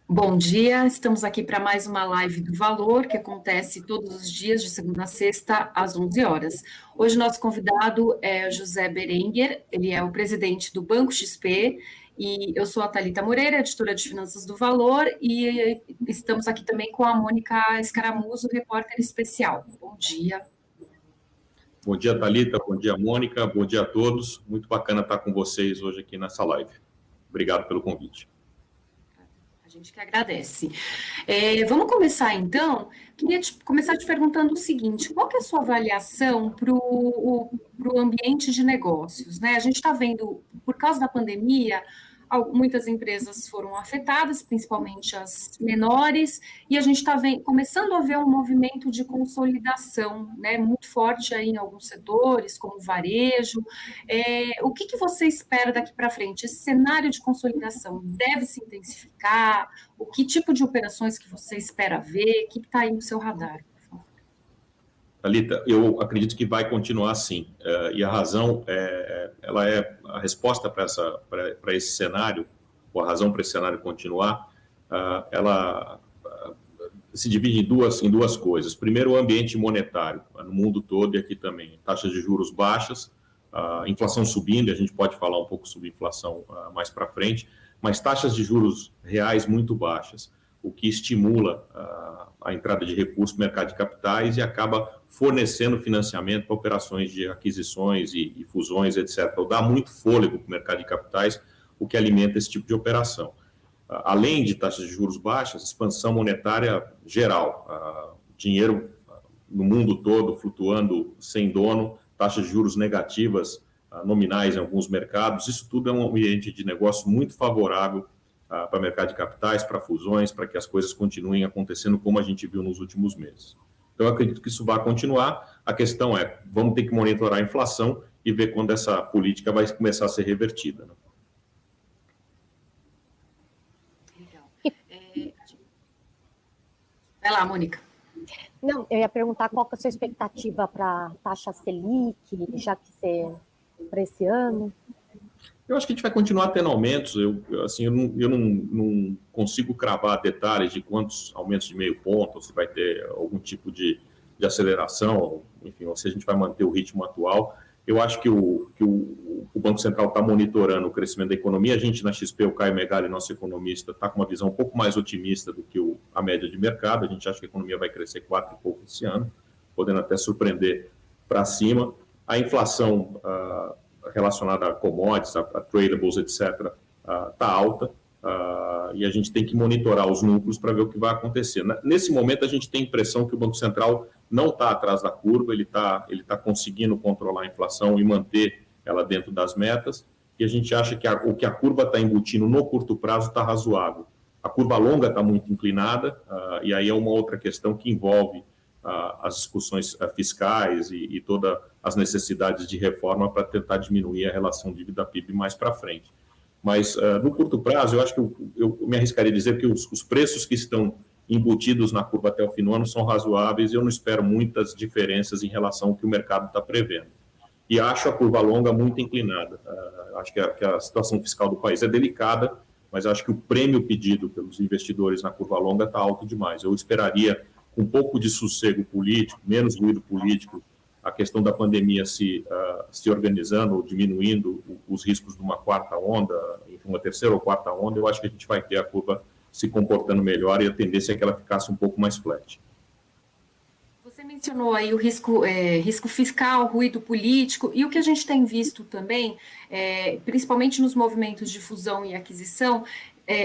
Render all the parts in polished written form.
Bom dia, estamos aqui para mais uma live do Valor, que acontece todos os dias, de segunda a sexta, às 11 horas. Hoje, nosso convidado é José Berenguer, ele é o presidente do Banco XP, e eu sou a Thalita Moreira, editora de Finanças do Valor, e estamos aqui também com a Mônica Escaramuzo, repórter especial. Bom dia. Bom dia, Thalita, bom dia, Mônica, bom dia a todos. Muito bacana estar com vocês hoje aqui nessa live. Obrigado pelo convite. A gente que agradece. Vamos começar, então. Queria começar te perguntando o seguinte: qual que é a sua avaliação para o ambiente de negócios, né? A gente está vendo, por causa da pandemia, muitas empresas foram afetadas, principalmente as menores, e a gente está começando a ver um movimento de consolidação, né, muito forte aí em alguns setores, como o varejo. O que você espera daqui para frente? Esse cenário de consolidação deve se intensificar? O que tipo de operações que você espera ver? O que está aí no seu radar? Thalita, eu acredito que vai continuar assim, e a razão, ela é a resposta para esse cenário, ou a razão para esse cenário continuar, ela se divide em duas coisas. Primeiro, o ambiente monetário, no mundo todo e aqui também. Taxas de juros baixas, inflação subindo, e a gente pode falar um pouco sobre inflação mais para frente, mas taxas de juros reais muito baixas, o que estimula a entrada de recursos no mercado de capitais e acaba fornecendo financiamento para operações de aquisições e fusões, etc. Então, dá muito fôlego para o mercado de capitais, o que alimenta esse tipo de operação. Além de taxas de juros baixas, expansão monetária geral, dinheiro no mundo todo flutuando sem dono, taxas de juros negativas nominais em alguns mercados, isso tudo é um ambiente de negócio muito favorável para o mercado de capitais, para fusões, para que as coisas continuem acontecendo como a gente viu nos últimos meses. Então, eu acredito que isso vai continuar. A questão é, vamos ter que monitorar a inflação e ver quando essa política vai começar a ser revertida, né? Vai lá, Mônica. Não, eu ia perguntar qual que é a sua expectativa para a taxa Selic, já que você para esse ano. Eu acho que a gente vai continuar tendo aumentos. Eu não consigo cravar detalhes de quantos aumentos de meio ponto, ou se vai ter algum tipo de aceleração, enfim, ou se a gente vai manter o ritmo atual. Eu acho que o Banco Central está monitorando o crescimento da economia. A gente, na XP, o Caio Megali, nosso economista, está com uma visão um pouco mais otimista do que a média de mercado. A gente acha que a economia vai crescer 4 e pouco esse ano, podendo até surpreender para cima. A inflação relacionada a commodities, a tradables, etc., está alta, e a gente tem que monitorar os núcleos para ver o que vai acontecer. Nesse momento, a gente tem a impressão que o Banco Central não está atrás da curva, ele tá conseguindo controlar a inflação e manter ela dentro das metas, e a gente acha que o que a curva está embutindo no curto prazo está razoável. A curva longa está muito inclinada, e aí é uma outra questão que envolve as discussões fiscais e todas as necessidades de reforma para tentar diminuir a relação dívida-PIB mais para frente. Mas, no curto prazo, eu acho que eu me arriscaria a dizer que os preços que estão embutidos na curva até o fim do ano são razoáveis e eu não espero muitas diferenças em relação ao que o mercado está prevendo. E acho a curva longa muito inclinada. Acho que a situação fiscal do país é delicada, mas acho que o prêmio pedido pelos investidores na curva longa está alto demais. Eu esperaria um pouco de sossego político, menos ruído político, a questão da pandemia se organizando ou diminuindo os riscos de uma quarta onda, uma terceira ou quarta onda, eu acho que a gente vai ter a curva se comportando melhor e a tendência é que ela ficasse um pouco mais flat. Você mencionou aí o risco fiscal, ruído político, e o que a gente tem visto também, principalmente nos movimentos de fusão e aquisição,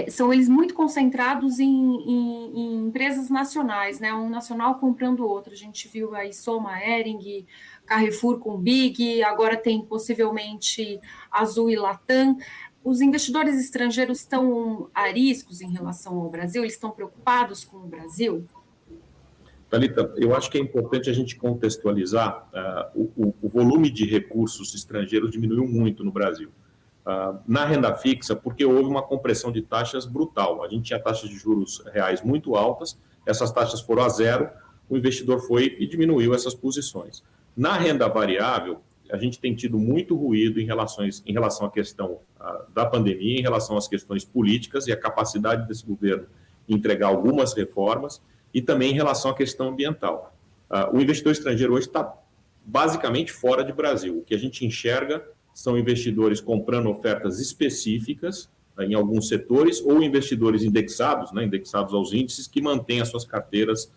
são eles muito concentrados em empresas nacionais, né? Um nacional comprando o outro. A gente viu aí Soma, Hering, Carrefour com Big, agora tem possivelmente Azul e Latam. Os investidores estrangeiros estão ariscos em relação ao Brasil? Eles estão preocupados com o Brasil? Thalita, eu acho que é importante a gente contextualizar o volume de recursos estrangeiros diminuiu muito no Brasil. Na renda fixa, porque houve uma compressão de taxas brutal. A gente tinha taxas de juros reais muito altas, essas taxas foram a zero, o investidor foi e diminuiu essas posições. Na renda variável, a gente tem tido muito ruído em relação à questão da pandemia, em relação às questões políticas e a capacidade desse governo entregar algumas reformas, e também em relação à questão ambiental. O investidor estrangeiro hoje está basicamente fora de Brasil. O que a gente enxerga são investidores comprando ofertas específicas em alguns setores, ou investidores indexados, né, indexados aos índices, que mantêm as suas carteiras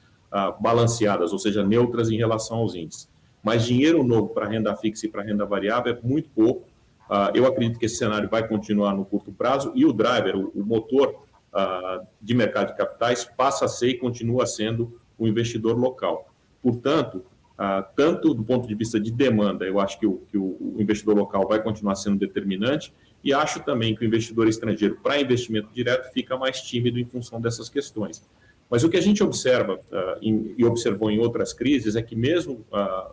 balanceadas, ou seja, neutras em relação aos índices. Mas dinheiro novo para renda fixa e para renda variável é muito pouco. Eu acredito que esse cenário vai continuar no curto prazo, e o driver, o motor de mercado de capitais, passa a ser e continua sendo o investidor local. Portanto, tanto do ponto de vista de demanda, eu acho que o investidor local vai continuar sendo determinante, e acho também que o investidor estrangeiro, para investimento direto, fica mais tímido em função dessas questões. Mas o que a gente observa e observou em outras crises é que mesmo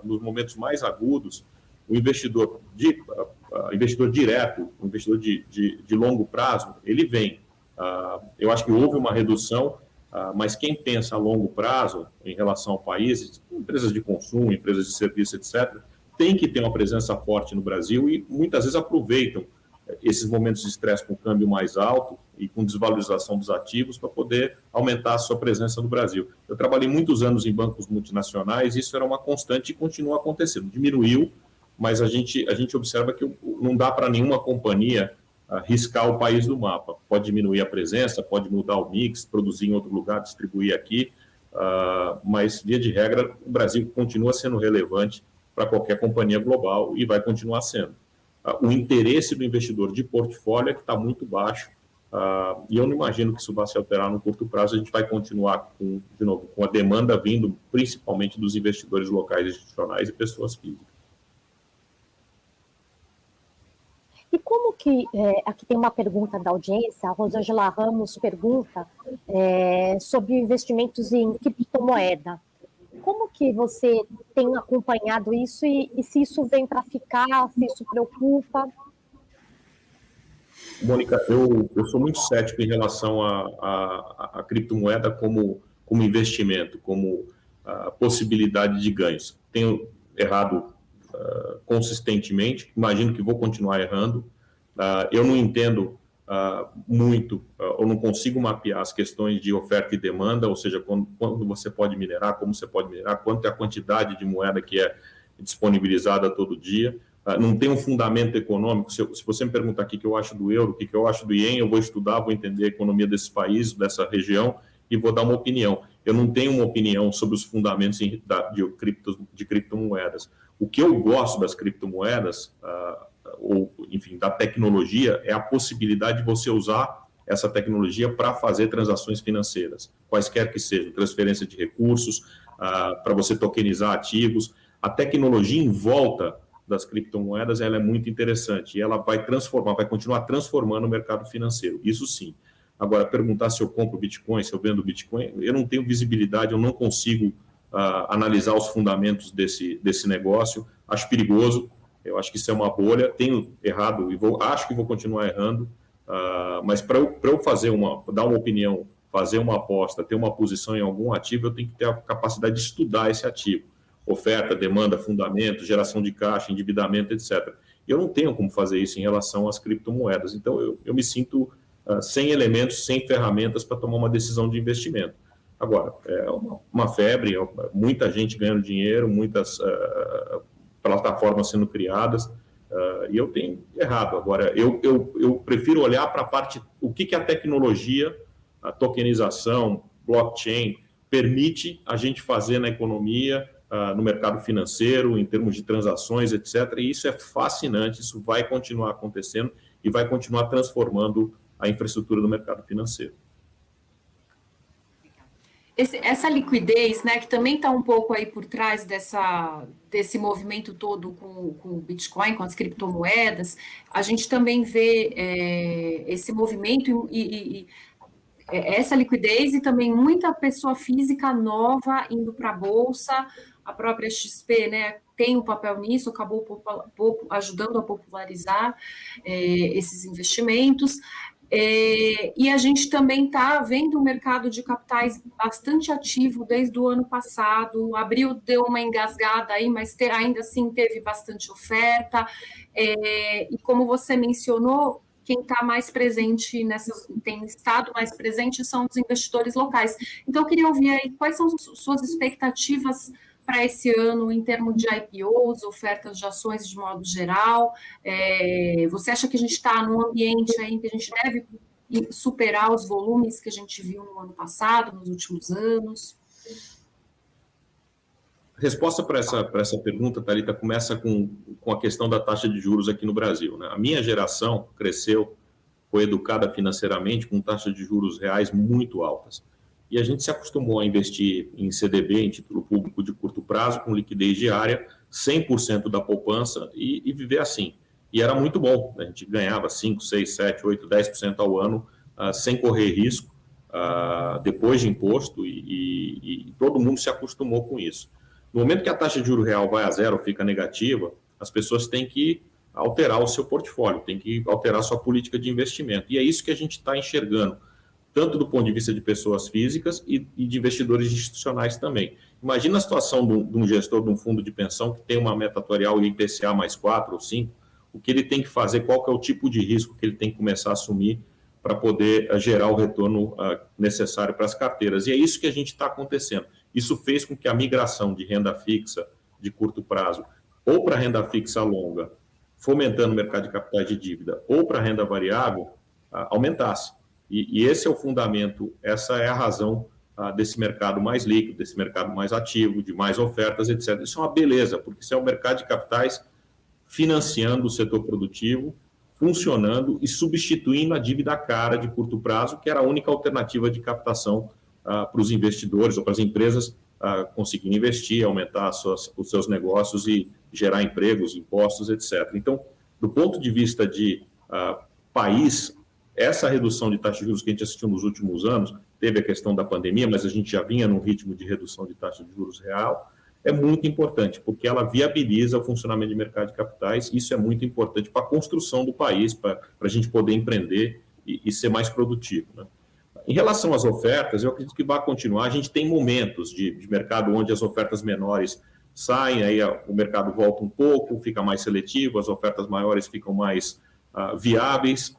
nos momentos mais agudos, o investidor direto, o investidor de longo prazo, ele vem. Eu acho que houve uma redução, mas quem pensa a longo prazo em relação ao país, empresas de consumo, empresas de serviço, etc., tem que ter uma presença forte no Brasil, e muitas vezes aproveitam esses momentos de estresse com o câmbio mais alto e com desvalorização dos ativos para poder aumentar a sua presença no Brasil. Eu trabalhei muitos anos em bancos multinacionais, e isso era uma constante e continua acontecendo. Diminuiu, mas a gente observa que não dá para nenhuma companhia riscar o país do mapa. Pode diminuir a presença, pode mudar o mix, produzir em outro lugar, distribuir aqui, mas, via de regra, o Brasil continua sendo relevante para qualquer companhia global e vai continuar sendo. O interesse do investidor de portfólio é que está muito baixo, e eu não imagino que isso vá se alterar no curto prazo. A gente vai continuar, de novo, com a demanda vindo principalmente dos investidores locais, institucionais e pessoas físicas. E como que, aqui tem uma pergunta da audiência, a Rosângela Ramos pergunta sobre investimentos em criptomoeda. Como que você tem acompanhado isso e se isso vem para ficar, se isso preocupa? Mônica, eu sou muito cético em relação à criptomoeda como investimento, como possibilidade de ganhos. Tenho errado consistentemente, imagino que vou continuar errando. Eu não entendo muito, ou não consigo mapear as questões de oferta e demanda, ou seja, quando você pode minerar, como você pode minerar, quanto é a quantidade de moeda que é disponibilizada todo dia. Não tem um fundamento econômico. Se você me perguntar o que eu acho do euro, o que eu acho do ien, eu vou estudar, vou entender a economia desses países, dessa região, e vou dar uma opinião. Eu não tenho uma opinião sobre os fundamentos de criptomoedas. O que eu gosto das criptomoedas, ou, enfim, da tecnologia, é a possibilidade de você usar essa tecnologia para fazer transações financeiras, quaisquer que sejam, transferência de recursos, para você tokenizar ativos. A tecnologia em volta das criptomoedas, ela é muito interessante, e ela vai continuar transformando o mercado financeiro, isso sim. Agora, perguntar se eu compro Bitcoin, se eu vendo Bitcoin, eu não tenho visibilidade, eu não consigo analisar os fundamentos desse negócio, acho perigoso. Eu acho que isso é uma bolha, tenho errado e acho que vou continuar errando, mas para eu dar uma opinião, fazer uma aposta, ter uma posição em algum ativo, eu tenho que ter a capacidade de estudar esse ativo. Oferta, demanda, fundamento, geração de caixa, endividamento, etc. Eu não tenho como fazer isso em relação às criptomoedas, então eu me sinto sem elementos, sem ferramentas para tomar uma decisão de investimento. Agora, é uma febre, muita gente ganhando dinheiro, muitas plataformas sendo criadas, e eu tenho errado. Agora, eu prefiro olhar para a parte, o que a tecnologia, a tokenização, blockchain, permite a gente fazer na economia, no mercado financeiro, em termos de transações, etc. E isso é fascinante, isso vai continuar acontecendo e vai continuar transformando a infraestrutura do mercado financeiro. Essa liquidez, né, que também está um pouco aí por trás desse movimento todo com o Bitcoin, com as criptomoedas, a gente também vê esse movimento e essa liquidez, e também muita pessoa física nova indo para a Bolsa. A própria XP, né, tem um papel nisso, acabou ajudando a popularizar esses investimentos. E a gente também está vendo o mercado de capitais bastante ativo desde o ano passado. Abril deu uma engasgada aí, mas ainda assim teve bastante oferta. E como você mencionou, quem está mais presente tem estado mais presente são os investidores locais. Então, eu queria ouvir aí quais são suas expectativas para esse ano em termos de IPOs, ofertas de ações de modo geral. Você acha que a gente está num ambiente aí em que a gente deve superar os volumes que a gente viu no ano passado, nos últimos anos? A resposta para essa pergunta, Thalita, começa com a questão da taxa de juros aqui no Brasil, né? A minha geração cresceu, foi educada financeiramente com taxas de juros reais muito altas. E a gente se acostumou a investir em CDB, em título público de curto prazo, com liquidez diária, 100% da poupança e viver assim. E era muito bom, né? A gente ganhava 5, 6, 7, 8, 10% ao ano, sem correr risco, depois de imposto, e todo mundo se acostumou com isso. No momento que a taxa de juros real vai a zero, fica negativa, as pessoas têm que alterar o seu portfólio, têm que alterar a sua política de investimento. E é isso que a gente está enxergando, tanto do ponto de vista de pessoas físicas e de investidores institucionais também. Imagina a situação de um gestor de um fundo de pensão que tem uma meta atuarial IPCA mais 4 ou 5, o que ele tem que fazer, qual que é o tipo de risco que ele tem que começar a assumir para poder gerar o retorno necessário para as carteiras. E é isso que a gente está acontecendo. Isso fez com que a migração de renda fixa de curto prazo ou para renda fixa longa, fomentando o mercado de capitais de dívida, ou para renda variável, aumentasse. E esse é o fundamento, essa é a razão desse mercado mais líquido, desse mercado mais ativo, de mais ofertas, etc. Isso é uma beleza, porque isso é o mercado de capitais financiando o setor produtivo, funcionando e substituindo a dívida cara de curto prazo, que era a única alternativa de captação para os investidores ou para as empresas conseguirem investir, aumentar os seus negócios e gerar empregos, impostos, etc. Então, do ponto de vista de país, essa redução de taxa de juros que a gente assistiu nos últimos anos, teve a questão da pandemia, mas a gente já vinha num ritmo de redução de taxa de juros real, é muito importante, porque ela viabiliza o funcionamento de mercado de capitais. Isso é muito importante para a construção do país, para a gente poder empreender e ser mais produtivo, né? Em relação às ofertas, eu acredito que vai continuar. A gente tem momentos de mercado onde as ofertas menores saem, aí o mercado volta um pouco, fica mais seletivo, as ofertas maiores ficam mais viáveis,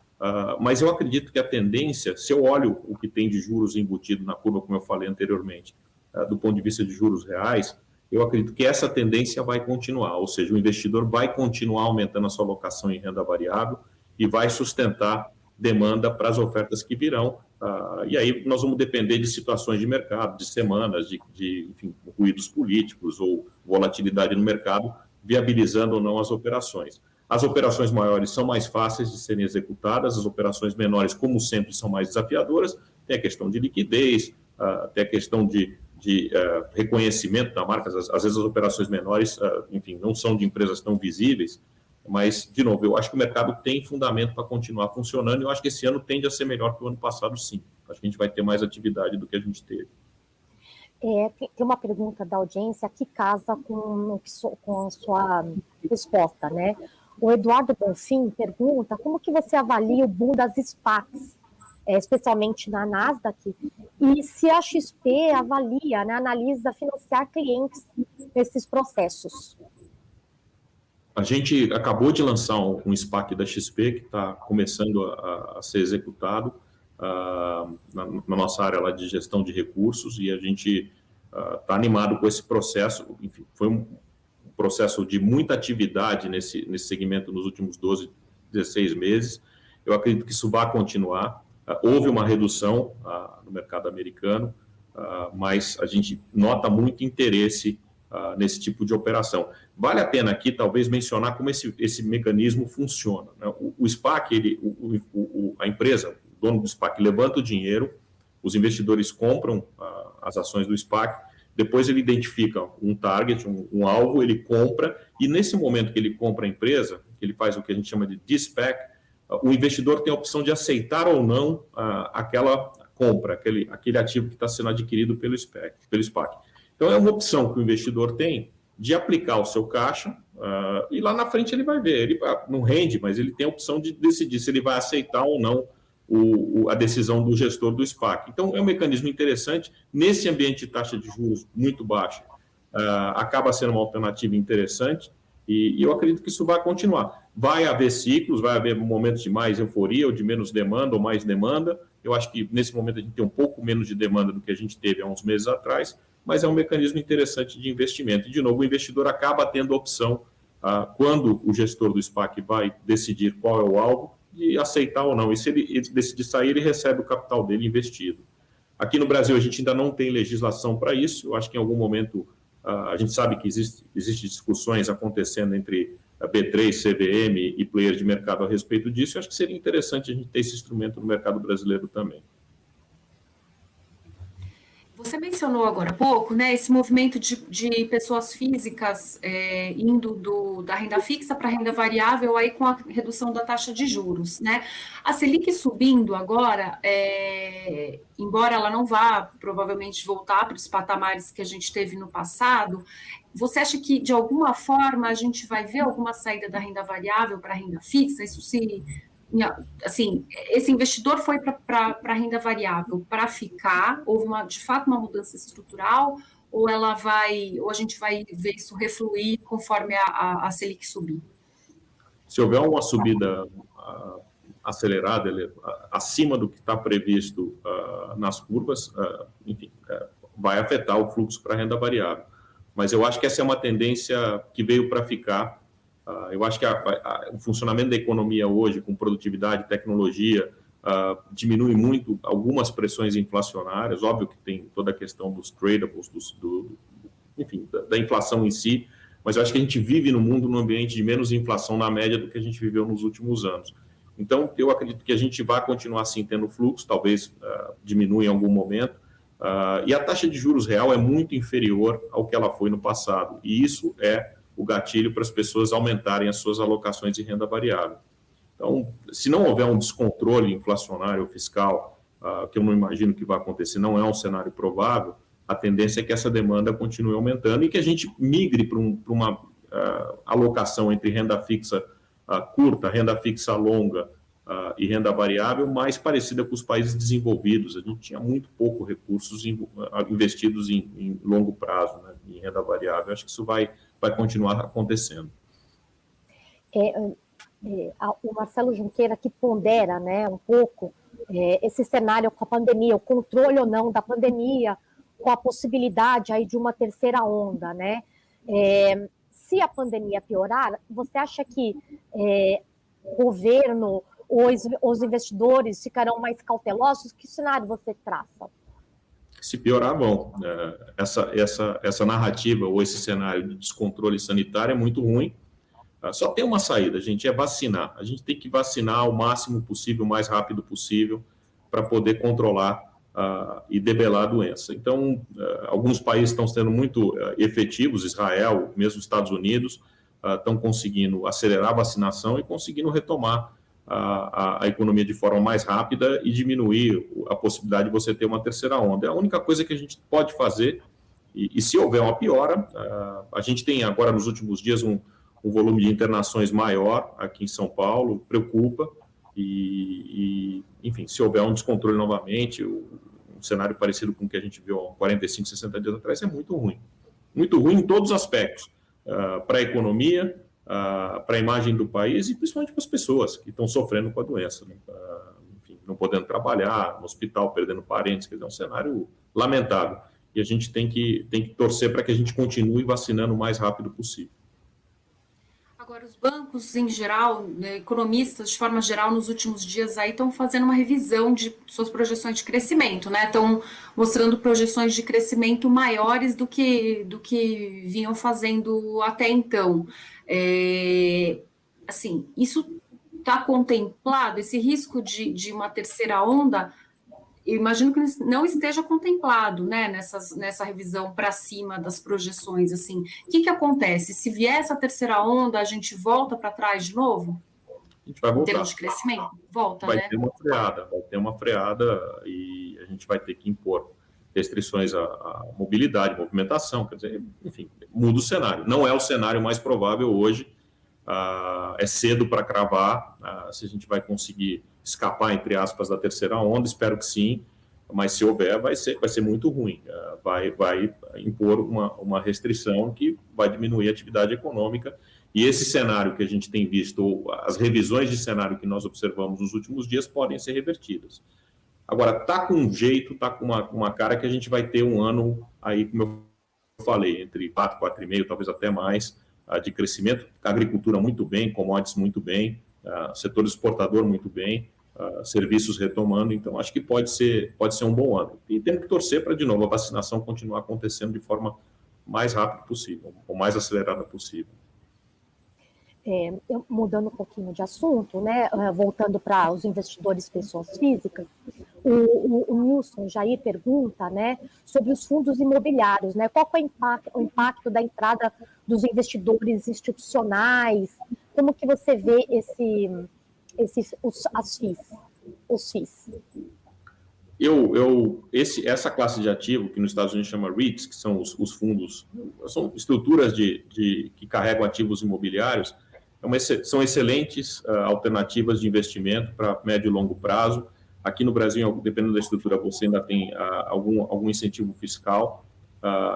mas eu acredito que a tendência, se eu olho o que tem de juros embutido na curva, como eu falei anteriormente, do ponto de vista de juros reais, eu acredito que essa tendência vai continuar, ou seja, o investidor vai continuar aumentando a sua alocação em renda variável e vai sustentar demanda para as ofertas que virão, e aí nós vamos depender de situações de mercado, de semanas, de enfim, ruídos políticos ou volatilidade no mercado, viabilizando ou não as operações. As operações maiores são mais fáceis de serem executadas, as operações menores, como sempre, são mais desafiadoras. Tem a questão de liquidez, tem a questão de reconhecimento da marca. Às vezes as operações menores, enfim, não são de empresas tão visíveis, mas, de novo, eu acho que o mercado tem fundamento para continuar funcionando e eu acho que esse ano tende a ser melhor que o ano passado, sim. Acho que a gente vai ter mais atividade do que a gente teve. Tem uma pergunta da audiência que casa com a sua resposta, né? O Eduardo Bonfim pergunta como que você avalia o boom das SPACs, especialmente na Nasdaq, e se a XP avalia, né, analisa financiar clientes nesses processos. A gente acabou de lançar um SPAC da XP que está começando a ser executado na nossa área lá de gestão de recursos, e a gente está animado com esse processo. Enfim, foi um processo de muita atividade nesse segmento nos últimos 12, 16 meses. Eu acredito que isso vai continuar. Houve uma redução no mercado americano, mas a gente nota muito interesse nesse tipo de operação. Vale a pena aqui, talvez, mencionar como esse mecanismo funciona, né? O SPAC, a empresa, o dono do SPAC, levanta o dinheiro, os investidores compram as ações do SPAC, depois ele identifica um target, um alvo, ele compra, e nesse momento que ele compra a empresa, que ele faz o que a gente chama de de-SPAC, o investidor tem a opção de aceitar ou não aquela compra, aquele ativo que está sendo adquirido pelo SPAC. Então, é uma opção que o investidor tem de aplicar o seu caixa, e lá na frente ele vai ver, ele não rende, mas ele tem a opção de decidir se ele vai aceitar ou não a decisão do gestor do SPAC. Então, é um mecanismo interessante. Nesse ambiente de taxa de juros muito baixa, acaba sendo uma alternativa interessante, e eu acredito que isso vai continuar. Vai haver ciclos, vai haver momentos de mais euforia ou de menos demanda ou mais demanda. Eu acho que nesse momento a gente tem um pouco menos de demanda do que a gente teve há uns meses atrás, mas é um mecanismo interessante de investimento. E, de novo, o investidor acaba tendo a opção, quando o gestor do SPAC vai decidir qual é o alvo, de aceitar ou não. E se ele decidir sair, ele recebe o capital dele investido. Aqui no Brasil, a gente ainda não tem legislação para isso. Eu acho que em algum momento a gente sabe que existem discussões acontecendo entre a B3, CVM e players de mercado a respeito disso. Eu acho que seria interessante a gente ter esse instrumento no mercado brasileiro também. Você mencionou agora há pouco, né, esse movimento de pessoas físicas indo da renda fixa para a renda variável aí com a redução da taxa de juros, né? A Selic subindo agora, embora ela não vá provavelmente voltar para os patamares que a gente teve no passado, você acha que de alguma forma a gente vai ver alguma saída da renda variável para a renda fixa? Isso se assim, esse investidor foi para a renda variável para ficar, houve de fato uma mudança estrutural, ou a gente vai ver isso refluir conforme a Selic subir? Se houver uma subida acelerada, acima do que está previsto nas curvas, enfim, vai afetar o fluxo para a renda variável. Mas eu acho que essa é uma tendência que veio para ficar. Eu acho que o funcionamento da economia hoje, com produtividade e tecnologia, diminui muito algumas pressões inflacionárias. Óbvio que tem toda a questão dos tradables, enfim, da inflação em si, mas eu acho que a gente vive no mundo num ambiente de menos inflação na média do que a gente viveu nos últimos anos. Então, eu acredito que a gente vai continuar assim tendo fluxo, talvez diminua em algum momento, e a taxa de juros real é muito inferior ao que ela foi no passado, e isso é o gatilho para as pessoas aumentarem as suas alocações de renda variável. Então, se não houver um descontrole inflacionário ou fiscal, que eu não imagino que vai acontecer, não é um cenário provável, a tendência é que essa demanda continue aumentando e que a gente migre para uma alocação entre renda fixa curta, renda fixa longa e renda variável mais parecida com os países desenvolvidos. A gente tinha muito pouco recursos investidos em longo prazo, né, em renda variável. Acho que isso vai continuar acontecendo. O Marcelo Junqueira que pondera, né, um pouco esse cenário com a pandemia, o controle ou não da pandemia, com a possibilidade aí de uma terceira onda, né? Se a pandemia piorar, você acha que o governo, os investidores ficarão mais cautelosos? Que cenário você traça? Se piorar, bom, essa narrativa ou esse cenário de descontrole sanitário é muito ruim. Só tem uma saída, gente, é vacinar. A gente tem que vacinar o máximo possível, o mais rápido possível, para poder controlar e debelar a doença. Então, alguns países estão sendo muito efetivos, Israel, mesmo Estados Unidos, estão conseguindo acelerar a vacinação e conseguindo retomar a economia de forma mais rápida e diminuir a possibilidade de você ter uma terceira onda. É a única coisa que a gente pode fazer, e se houver uma piora, a gente tem agora nos últimos dias um volume de internações maior aqui em São Paulo, preocupa, enfim, se houver um descontrole novamente, um cenário parecido com o que a gente viu há 45, 60 dias atrás, é muito ruim em todos os aspectos, para a economia, para a imagem do país e principalmente para as pessoas que estão sofrendo com a doença, né? Enfim, não podendo trabalhar, no hospital, perdendo parentes, quer dizer, é um cenário lamentável. E a gente tem que torcer para que a gente continue vacinando o mais rápido possível. Agora, os bancos, em geral, né, economistas, de forma geral, nos últimos dias aí estão fazendo uma revisão de suas projeções de crescimento, né? Estão mostrando projeções de crescimento maiores do que vinham fazendo até então. Assim, isso está contemplado, esse risco de uma terceira onda, eu imagino que não esteja contemplado, né, nessa revisão para cima das projeções, assim. O que acontece? Se vier essa terceira onda, a gente volta para trás de novo? A gente vai voltar. Em termos de crescimento? Volta, vai né? Vai ter uma freada e a gente vai ter que impor restrições à mobilidade, movimentação, quer dizer, enfim, muda o cenário. Não é o cenário mais provável hoje, é cedo para cravar se a gente vai conseguir escapar, entre aspas, da terceira onda, espero que sim, mas se houver, vai ser muito ruim. Vai impor uma restrição que vai diminuir a atividade econômica. E esse cenário que a gente tem visto, as revisões de cenário que nós observamos nos últimos dias podem ser revertidas. Agora, está com um jeito, está com uma cara que a gente vai ter um ano aí, como eu falei, entre 4, 4,5, talvez até mais, de crescimento. A agricultura muito bem, commodities muito bem, setor exportador muito bem, serviços retomando. Então, acho que pode ser um bom ano. E temos que torcer para, de novo, a vacinação continuar acontecendo de forma mais rápida possível, ou mais acelerada possível. Mudando um pouquinho de assunto, né, voltando para os investidores pessoas físicas, o Nilson Jair pergunta, né, sobre os fundos imobiliários, né, qual é o impacto da entrada dos investidores institucionais, como que você vê os FIIs? Essa classe de ativo, que nos Estados Unidos chama REITs, que são os fundos, são estruturas que carregam ativos imobiliários, são excelentes alternativas de investimento para médio e longo prazo. Aqui no Brasil, dependendo da estrutura, você ainda tem algum incentivo fiscal.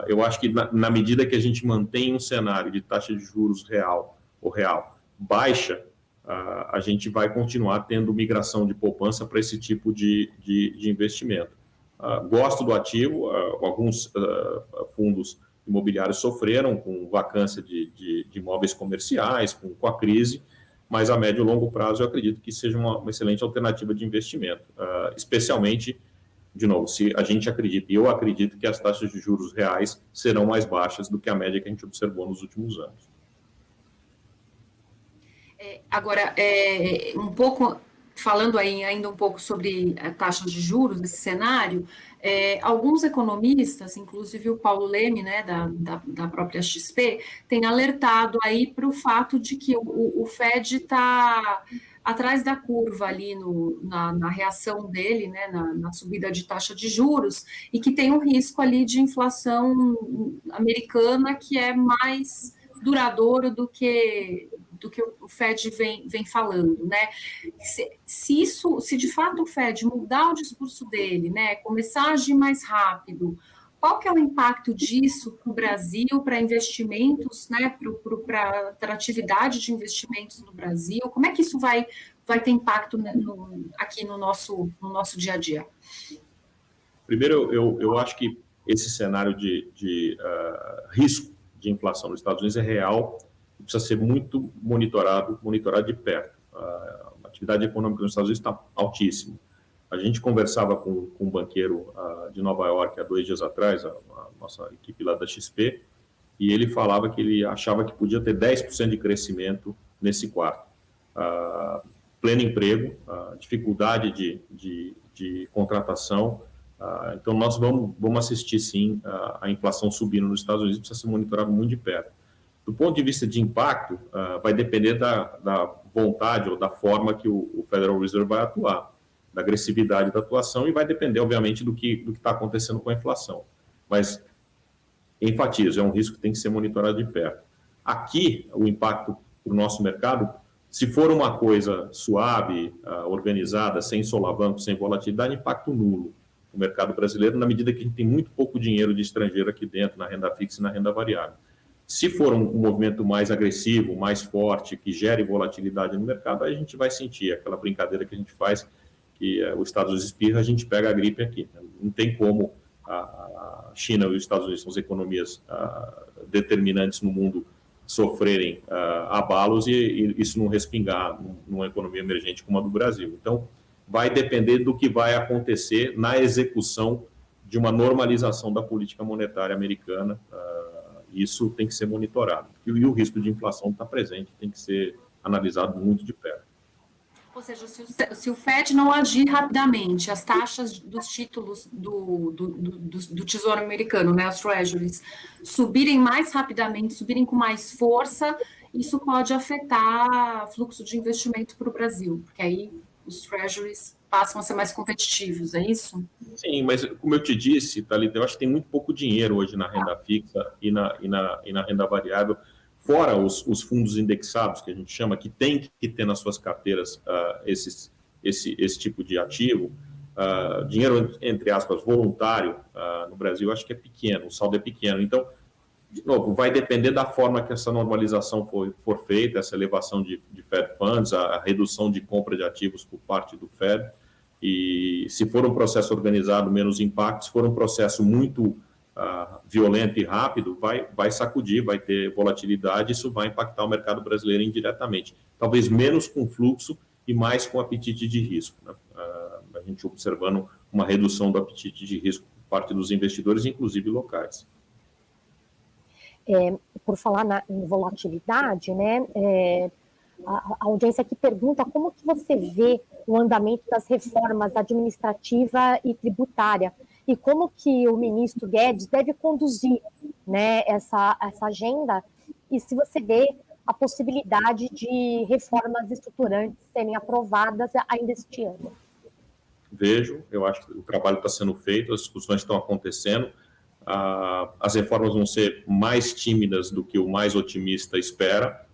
Eu acho que na medida que a gente mantém um cenário de taxa de juros real baixa, a gente vai continuar tendo migração de poupança para esse tipo de investimento. Gosto do ativo, alguns fundos imobiliários sofreram com vacância de imóveis comerciais, com a crise, mas a médio e longo prazo eu acredito que seja uma excelente alternativa de investimento, especialmente, de novo, se a gente acredita, e eu acredito que as taxas de juros reais serão mais baixas do que a média que a gente observou nos últimos anos. Agora, um pouco, falando aí ainda um pouco sobre a taxa de juros nesse cenário, alguns economistas, inclusive o Paulo Leme, né, da própria XP, tem alertado aí para o fato de que o Fed está atrás da curva ali na reação dele, né, na subida de taxa de juros, e que tem um risco ali de inflação americana que é mais duradouro do que o Fed vem falando, né? Se de fato o Fed mudar o discurso dele, né, começar a agir mais rápido, qual que é o impacto disso para o Brasil, para investimentos, né, para a atividade de investimentos no Brasil? Como é que isso vai ter impacto aqui no nosso dia a dia? Primeiro, eu acho que esse cenário de risco de inflação nos Estados Unidos é real, precisa ser muito monitorado de perto. A atividade econômica nos Estados Unidos está altíssima. A gente conversava com um banqueiro de Nova York há 2 dias atrás, a nossa equipe lá da XP, e ele falava que ele achava que podia ter 10% de crescimento nesse quarto. Pleno emprego, dificuldade de contratação. Então, nós vamos assistir, sim, a inflação subindo nos Estados Unidos, precisa ser monitorado muito de perto. Do ponto de vista de impacto, vai depender da vontade ou da forma que o Federal Reserve vai atuar, da agressividade da atuação, e vai depender, obviamente, do que está acontecendo com a inflação. Mas, enfatizo, é um risco que tem que ser monitorado de perto. Aqui, o impacto para o nosso mercado, se for uma coisa suave, organizada, sem solavanco, sem volatilidade, impacto nulo no mercado brasileiro, na medida que a gente tem muito pouco dinheiro de estrangeiro aqui dentro, na renda fixa e na renda variável. Se for um movimento mais agressivo, mais forte, que gere volatilidade no mercado, aí a gente vai sentir aquela brincadeira que a gente faz, que os Estados Unidos espirra, a gente pega a gripe aqui. Não tem como a China e os Estados Unidos são as economias determinantes no mundo sofrerem abalos e isso não respingar numa economia emergente como a do Brasil. Então, vai depender do que vai acontecer na execução de uma normalização da política monetária americana. Isso tem que ser monitorado. E o risco de inflação está presente, tem que ser analisado muito de perto. Ou seja, se o Fed não agir rapidamente, as taxas dos títulos do Tesouro Americano, né, os Treasuries, subirem mais rapidamente, subirem com mais força, isso pode afetar o fluxo de investimento para o Brasil, porque aí os Treasuries passam a ser mais competitivos, é isso? Sim, mas como eu te disse, Thalita, eu acho que tem muito pouco dinheiro hoje na renda fixa e na renda variável, fora os fundos indexados, que a gente chama, que tem que ter nas suas carteiras esses esse tipo de ativo, dinheiro, entre aspas, voluntário, no Brasil, acho que é pequeno, o saldo é pequeno. Então, de novo, vai depender da forma que essa normalização for feita, essa elevação de Fed Funds, a redução de compra de ativos por parte do Fed. E se for um processo organizado, menos impacto. Se for um processo muito violento e rápido, vai sacudir, vai ter volatilidade, isso vai impactar o mercado brasileiro indiretamente. Talvez menos com fluxo e mais com apetite de risco, né? A gente observando uma redução do apetite de risco por parte dos investidores, inclusive locais. Por falar em volatilidade, né? A audiência aqui pergunta como que você vê o andamento das reformas administrativa e tributária e como que o ministro Guedes deve conduzir, né, essa agenda, e se você vê a possibilidade de reformas estruturantes serem aprovadas ainda este ano. Vejo, eu acho que o trabalho está sendo feito, as discussões estão acontecendo, as reformas vão ser mais tímidas do que o mais otimista espera,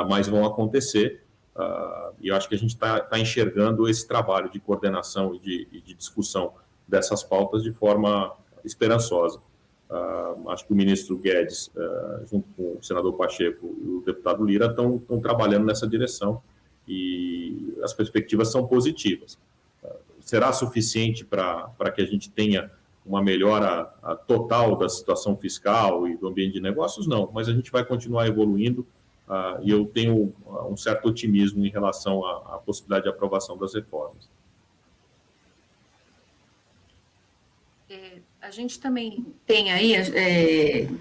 mas vão acontecer, e eu acho que a gente está enxergando esse trabalho de coordenação e de discussão dessas pautas de forma esperançosa. Acho que o ministro Guedes, junto com o senador Pacheco e o deputado Lira, estão trabalhando nessa direção, e as perspectivas são positivas. Será suficiente para que a gente tenha uma melhora total da situação fiscal e do ambiente de negócios? Não, mas a gente vai continuar evoluindo, e eu tenho um certo otimismo em relação à possibilidade de aprovação das reformas. A gente também tem aí,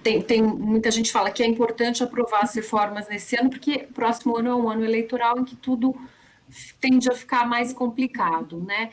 tem muita gente fala que é importante aprovar as reformas nesse ano, porque o próximo ano é um ano eleitoral em que tudo tende a ficar mais complicado, né?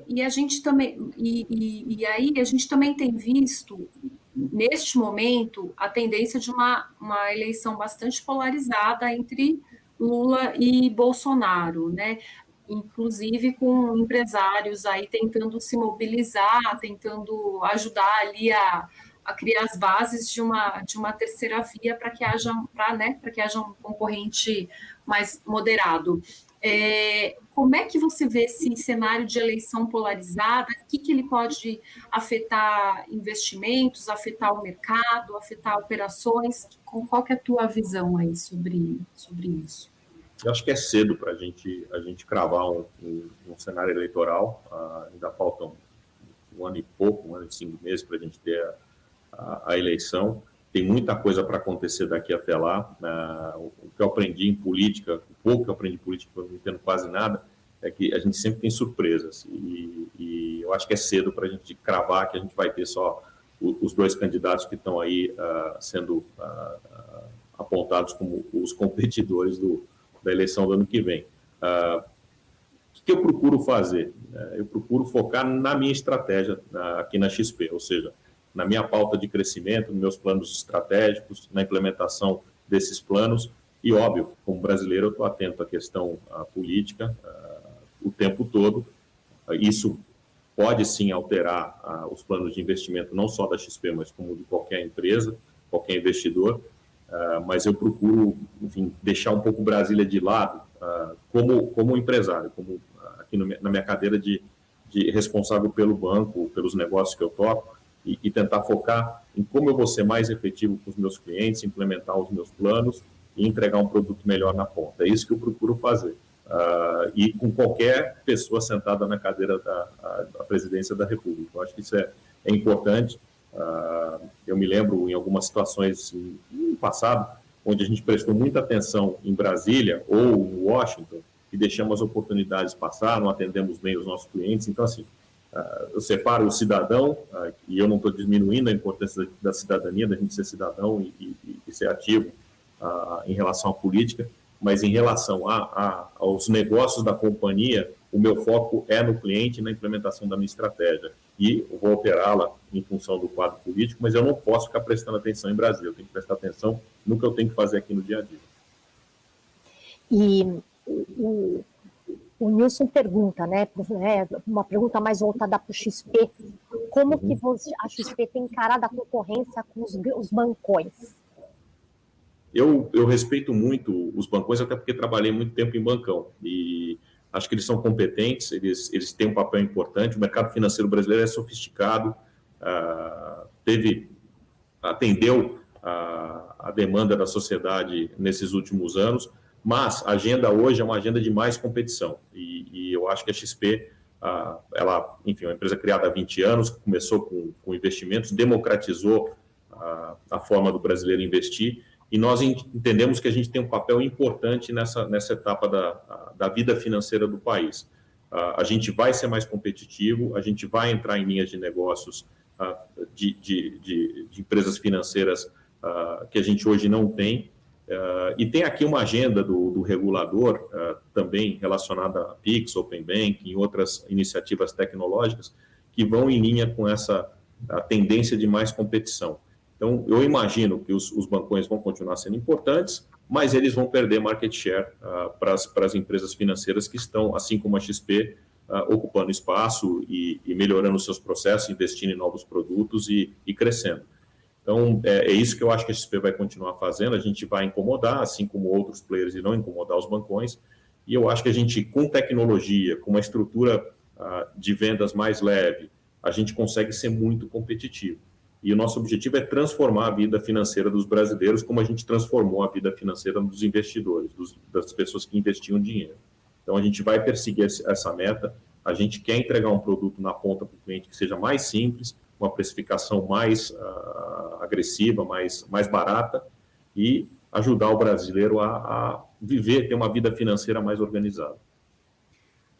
E a gente também, e aí a gente também tem visto, neste momento, a tendência de uma eleição bastante polarizada entre Lula e Bolsonaro, né? Inclusive com empresários aí tentando se mobilizar, tentando ajudar ali a criar as bases de uma terceira via para que haja um concorrente mais moderado. Como é que você vê esse cenário de eleição polarizada? O que ele pode afetar investimentos, afetar o mercado, afetar operações? Qual que é a tua visão aí sobre isso? Eu acho que é cedo para a gente cravar um cenário eleitoral. Ainda faltam um ano e pouco, um ano e 5 meses para a gente ter a eleição. Tem muita coisa para acontecer daqui até lá. O que eu aprendi em política, o pouco que eu aprendi em política, eu não entendo quase nada, é que a gente sempre tem surpresas. E eu acho que é cedo para a gente cravar que a gente vai ter só os dois candidatos que estão aí sendo apontados como os competidores da eleição do ano que vem. O que eu procuro fazer? Eu procuro focar na minha estratégia aqui na XP, ou seja, na minha pauta de crescimento, nos meus planos estratégicos, na implementação desses planos. E, óbvio, como brasileiro, eu estou atento à questão política o tempo todo. Isso pode, sim, alterar os planos de investimento, não só da XP, mas como de qualquer empresa, qualquer investidor. Mas eu procuro, enfim, deixar um pouco Brasília de lado como empresário, como aqui na minha cadeira de responsável pelo banco, pelos negócios que eu toco, e tentar focar em como eu vou ser mais efetivo com os meus clientes, implementar os meus planos e entregar um produto melhor na ponta. É isso que eu procuro fazer. E com qualquer pessoa sentada na cadeira da presidência da República. Eu acho que isso é importante. Eu me lembro em algumas situações no passado, onde a gente prestou muita atenção em Brasília ou em Washington e deixamos as oportunidades passar, não atendemos bem os nossos clientes. Então, assim, eu separo o cidadão, e eu não estou diminuindo a importância da cidadania, da gente ser cidadão e ser ativo em relação à política, mas em relação aos negócios da companhia, o meu foco é no cliente e na implementação da minha estratégia. E eu vou operá-la em função do quadro político, mas eu não posso ficar prestando atenção em Brasília, eu tenho que prestar atenção no que eu tenho que fazer aqui no dia a dia. E o Nilson pergunta, né, uma pergunta mais voltada para o XP, como que a XP tem encarado a concorrência com os bancões? Eu respeito muito os bancões, até porque trabalhei muito tempo em bancão, e Acho que eles são competentes, eles têm um papel importante. O mercado financeiro brasileiro é sofisticado, atendeu a demanda da sociedade nesses últimos anos, mas a agenda hoje é uma agenda de mais competição. E eu acho que a XP, ela, enfim, é uma empresa criada há 20 anos, começou com investimentos, democratizou a forma do brasileiro investir, e nós entendemos que a gente tem um papel importante nessa etapa da vida financeira do país. A gente vai ser mais competitivo, a gente vai entrar em linhas de negócios de empresas financeiras que a gente hoje não tem, e tem aqui uma agenda do regulador também relacionada a Pix, Open Banking e outras iniciativas tecnológicas que vão em linha com a tendência de mais competição. Então, eu imagino que os bancões vão continuar sendo importantes, mas eles vão perder market share para as empresas financeiras que estão, assim como a XP, ocupando espaço e melhorando os seus processos, investindo em novos produtos e crescendo. Então, é isso que eu acho que a XP vai continuar fazendo. A gente vai incomodar, assim como outros players irão incomodar os bancões, e eu acho que a gente, com tecnologia, com uma estrutura de vendas mais leve, a gente consegue ser muito competitivo. E o nosso objetivo é transformar a vida financeira dos brasileiros como a gente transformou a vida financeira dos investidores, das pessoas que investiam dinheiro. Então, a gente vai perseguir essa meta. A gente quer entregar um produto na ponta para o cliente que seja mais simples, uma precificação mais agressiva, mais barata, e ajudar o brasileiro a viver, ter uma vida financeira mais organizada.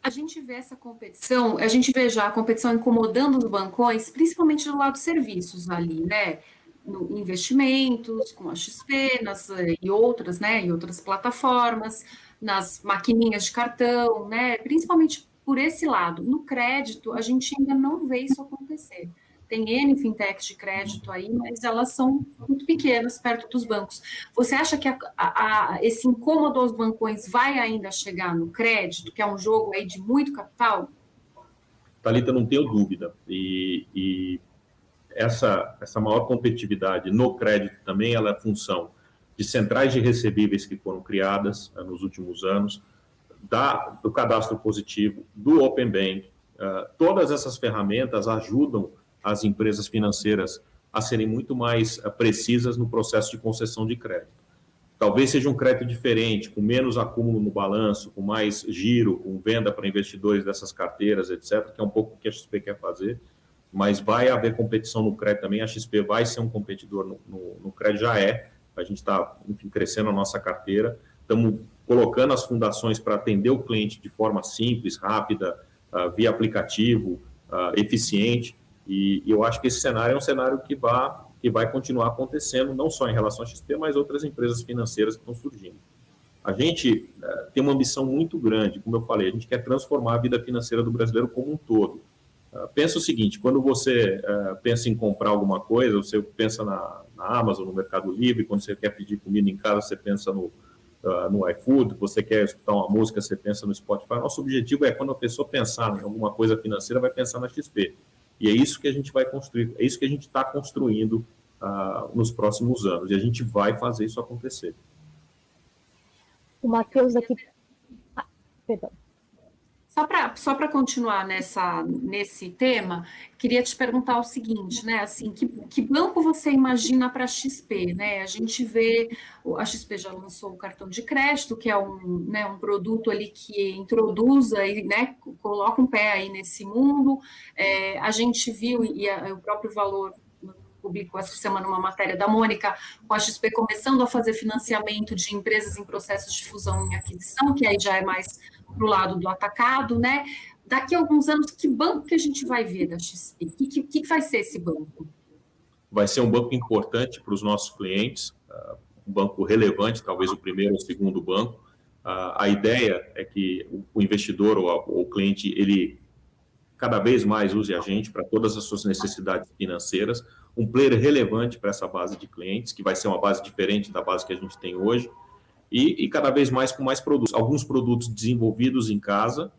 A gente vê essa competição, a gente vê já a competição incomodando os bancões, principalmente do lado dos serviços ali, né? No investimentos, com a XP e outras, né? E outras plataformas, nas maquininhas de cartão, né? Principalmente por esse lado. No crédito, a gente ainda não vê isso acontecer. Tem N fintechs de crédito aí, mas elas são muito pequenas perto dos bancos. Você acha que esse incômodo aos bancões vai ainda chegar no crédito, que é um jogo aí de muito capital? Thalita, não tenho dúvida. E essa maior competitividade no crédito também ela é função de centrais de recebíveis que foram criadas nos últimos anos, do cadastro positivo, do Open Bank. Todas essas ferramentas ajudam as empresas financeiras a serem muito mais precisas no processo de concessão de crédito. Talvez seja um crédito diferente, com menos acúmulo no balanço, com mais giro, com venda para investidores dessas carteiras, etc., que é um pouco o que a XP quer fazer, mas vai haver competição no crédito também. A XP vai ser um competidor no crédito, já é. A gente está, enfim, crescendo a nossa carteira, estamos colocando as fundações para atender o cliente de forma simples, rápida, via aplicativo, eficiente. E eu acho que esse cenário é um cenário que vai continuar acontecendo, não só em relação à XP, mas outras empresas financeiras que estão surgindo. A gente tem uma ambição muito grande, como eu falei, a gente quer transformar a vida financeira do brasileiro como um todo. Pensa o seguinte, quando você pensa em comprar alguma coisa, você pensa na Amazon, no Mercado Livre, quando você quer pedir comida em casa, você pensa no iFood, você quer escutar uma música, você pensa no Spotify. Nosso objetivo é, quando a pessoa pensar em alguma coisa financeira, vai pensar na XP. E é isso que a gente vai construir, é isso que a gente está construindo nos próximos anos, e a gente vai fazer isso acontecer. O Matheus aqui... perdão. Só para continuar nesse tema, queria te perguntar o seguinte, né? Assim, que banco você imagina para a XP, né? A gente vê, a XP já lançou o cartão de crédito, que é um produto ali que introduz aí, né? Coloca um pé aí nesse mundo. A gente viu, e o próprio Valor publicou essa semana uma matéria da Mônica, com a XP começando a fazer financiamento de empresas em processos de fusão e aquisição, que aí já é mais para o lado do atacado, né? Daqui a alguns anos, que banco que a gente vai ver da XP? O que vai ser esse banco? Vai ser um banco importante para os nossos clientes, um banco relevante, talvez o primeiro ou o segundo banco. A ideia é que o investidor ou o cliente, ele cada vez mais use a gente para todas as suas necessidades financeiras, um player relevante para essa base de clientes, que vai ser uma base diferente da base que a gente tem hoje, e cada vez mais com mais produtos. Alguns produtos desenvolvidos em casa,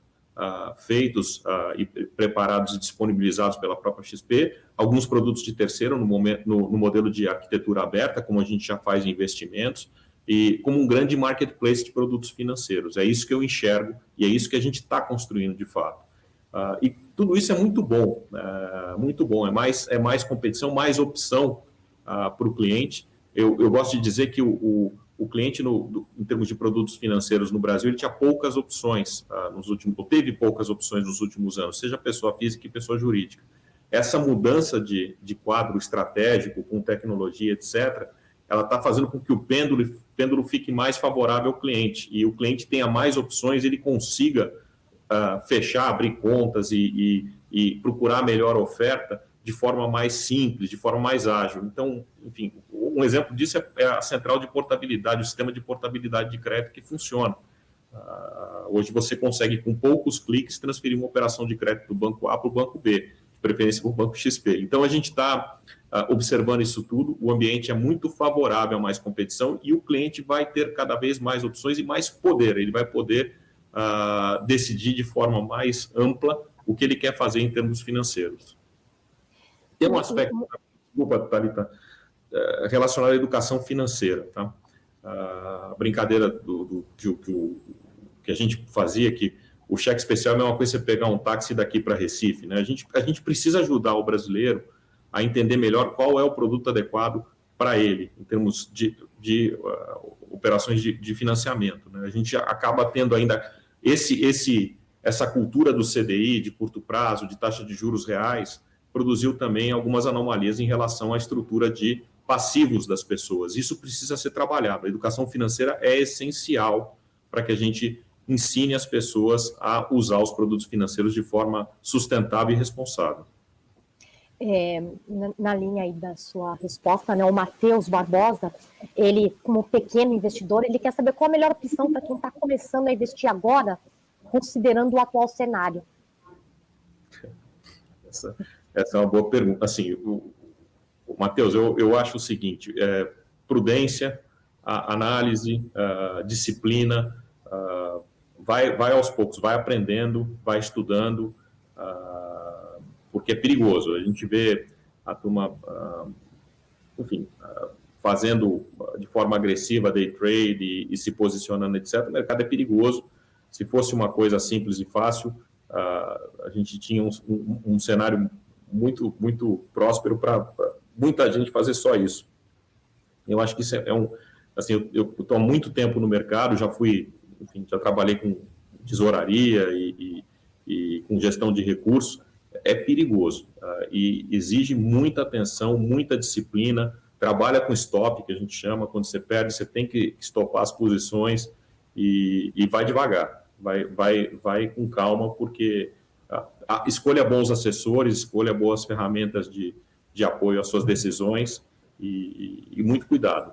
feitos e preparados e disponibilizados pela própria XP, alguns produtos de terceiro no modelo de arquitetura aberta, como a gente já faz em investimentos, e como um grande marketplace de produtos financeiros. É isso que eu enxergo e é isso que a gente está construindo de fato. E tudo isso é muito bom, é mais competição, mais opção para o cliente. Eu gosto de dizer que o cliente, em termos de produtos financeiros no Brasil, ele tinha poucas opções, teve poucas opções nos últimos anos, seja pessoa física e pessoa jurídica. Essa mudança de quadro estratégico, com tecnologia, etc., ela está fazendo com que o pêndulo fique mais favorável ao cliente, e o cliente tenha mais opções, ele consiga fechar, abrir contas e procurar a melhor oferta de forma mais simples, de forma mais ágil. Então, enfim, um exemplo disso é a central de portabilidade, o sistema de portabilidade de crédito que funciona. Hoje você consegue, com poucos cliques, transferir uma operação de crédito do banco A para o banco B, de preferência para o banco XP. Então, a gente está observando isso tudo, o ambiente é muito favorável a mais competição e o cliente vai ter cada vez mais opções e mais poder, ele vai poder decidir de forma mais ampla o que ele quer fazer em termos financeiros. Tem um aspecto, desculpa, Thalita, relacionado à educação financeira. Tá? A brincadeira que a gente fazia, que o cheque especial é a mesma coisa que você pegar um táxi daqui para Recife. Né? A gente precisa ajudar o brasileiro a entender melhor qual é o produto adequado para ele, em termos de operações de financiamento. Né? A gente acaba tendo ainda essa cultura do CDI, de curto prazo, de taxa de juros reais, produziu também algumas anomalias em relação à estrutura de passivos das pessoas. Isso precisa ser trabalhado. A educação financeira é essencial para que a gente ensine as pessoas a usar os produtos financeiros de forma sustentável e responsável. Na linha aí da sua resposta, né, o Matheus Barbosa, ele, como pequeno investidor, ele quer saber qual a melhor opção para quem está começando a investir agora, considerando o atual cenário. Essa é uma boa pergunta. Assim, o Matheus, eu acho o seguinte, prudência, análise, disciplina, vai aos poucos, vai aprendendo, vai estudando, porque é perigoso. A gente vê a turma, enfim, fazendo de forma agressiva day trade e se posicionando, etc. O mercado é perigoso. Se fosse uma coisa simples e fácil, a gente tinha um cenário muito, muito próspero para muita gente fazer só isso. Eu acho que isso assim, eu estou há muito tempo no mercado, já trabalhei com tesouraria e com gestão de recursos. É perigoso e exige muita atenção, muita disciplina. Trabalha com stop, que a gente chama, quando você perde, você tem que estopar as posições e vai devagar, vai com calma, porque escolha bons assessores, escolha boas ferramentas de apoio às suas decisões e muito cuidado.